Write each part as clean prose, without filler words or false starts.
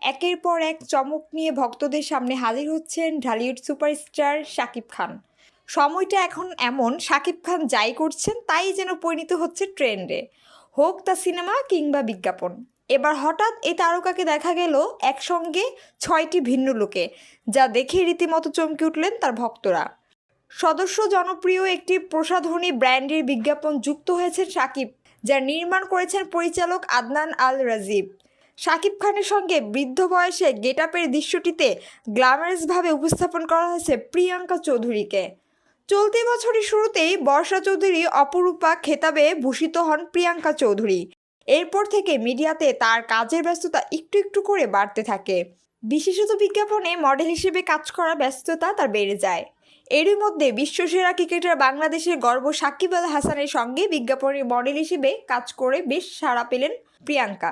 একের পর এক চমক নিয়ে ভক্তদের সামনে হাজির হচ্ছেন ঢালিউড সুপারস্টার শাকিব খান। সময়টা এখন এমন, শাকিব খান যাই করছেন তাই যেন পরিণত হচ্ছে ট্রেন্ডে, হোক তা সিনেমা কিংবা বিজ্ঞাপন। এবার হঠাৎ এই তারকাকে দেখা গেল একসঙ্গে 6টি ভিন্ন লোকে, যা দেখে রীতিমতো চমকে উঠলেন তার ভক্তরা। সদস্য জনপ্রিয় একটি প্রসাধনী ব্র্যান্ডের বিজ্ঞাপন যুক্ত হয়েছেন শাকিব, যা নির্মাণ করেছেন পরিচালক আদনান আল রাজীব। শাকিব খানের সঙ্গে বৃদ্ধ বয়সে গেটআপের দৃশ্যটিতে গ্ল্যামারাসভাবে উপস্থাপন করা হয়েছে প্রিয়াঙ্কা চৌধুরীকে। চলতি বছরের শুরুতেই বর্ষা চৌধুরী অপরূপা খেতাবে ভূষিত হন প্রিয়াঙ্কা চৌধুরী। এরপর থেকে মিডিয়াতে তার কাজের ব্যস্ততা একটু একটু করে বাড়তে থাকে। বিশেষত বিজ্ঞাপনে মডেল হিসেবে কাজ করার ব্যস্ততা তার বেড়ে যায়। এরই মধ্যে বিশ্বসেরা ক্রিকেটার বাংলাদেশের গর্ব সাকিব আল হাসানের সঙ্গে বিজ্ঞাপনের মডেল হিসেবে কাজ করে বেশ সাড়া পেলেন প্রিয়াঙ্কা।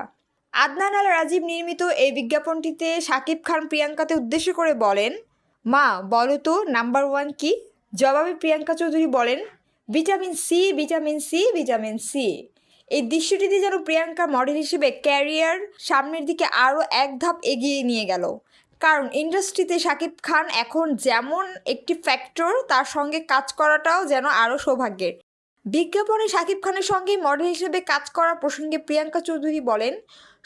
আদনান আল রাজীব নির্মিত এই বিজ্ঞাপনটিতে শাকিব খান প্রিয়াঙ্কাকে উদ্দেশ্য করে বলেন, মা বলো তো নাম্বার 1 কি? জবাবে প্রিয়াঙ্কা চৌধুরী বলেন, vitamin C, vitamin C, vitamin C. এই দৃশ্যটিতে যেন প্রিয়াঙ্কা মডেল হিসেবে ক্যারিয়ার সামনের দিকে আরও এক ধাপ এগিয়ে নিয়ে গেল। কারণ ইন্ডাস্ট্রিতে শাকিব খান এখন যেমন একটি ফ্যাক্টর, তার সঙ্গে কাজ করাটাও যেন আরও সৌভাগ্যের। বিজ্ঞাপনে শাকিব খানের সঙ্গে মডেল হিসেবে কাজ করার প্রসঙ্গে প্রিয়াঙ্কা চৌধুরী বলেন,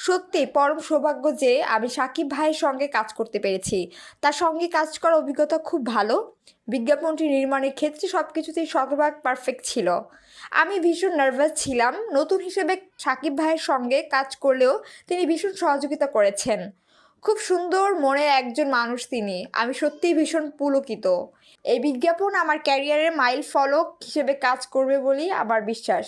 সত্যি পরম সৌভাগ্য যে আমি শাকিব ভাইয়ের সঙ্গে কাজ করতে পেরেছি। তার সঙ্গে কাজ করার অভিজ্ঞতা খুব ভালো। বিজ্ঞাপনটি নির্মাণের ক্ষেত্রে সব কিছুতেই শতভাগ পারফেক্ট ছিল। আমি ভীষণ নার্ভাস ছিলাম। নতুন হিসেবে শাকিব ভাইয়ের সঙ্গে কাজ করলেও তিনি ভীষণ সহযোগিতা করেছেন। খুব সুন্দর মনের একজন মানুষ তিনি। আমি সত্যিই ভীষণ পুলকিত। এই বিজ্ঞাপন আমার ক্যারিয়ারের মাইল ফলক হিসেবে কাজ করবে বলেই আমার বিশ্বাস।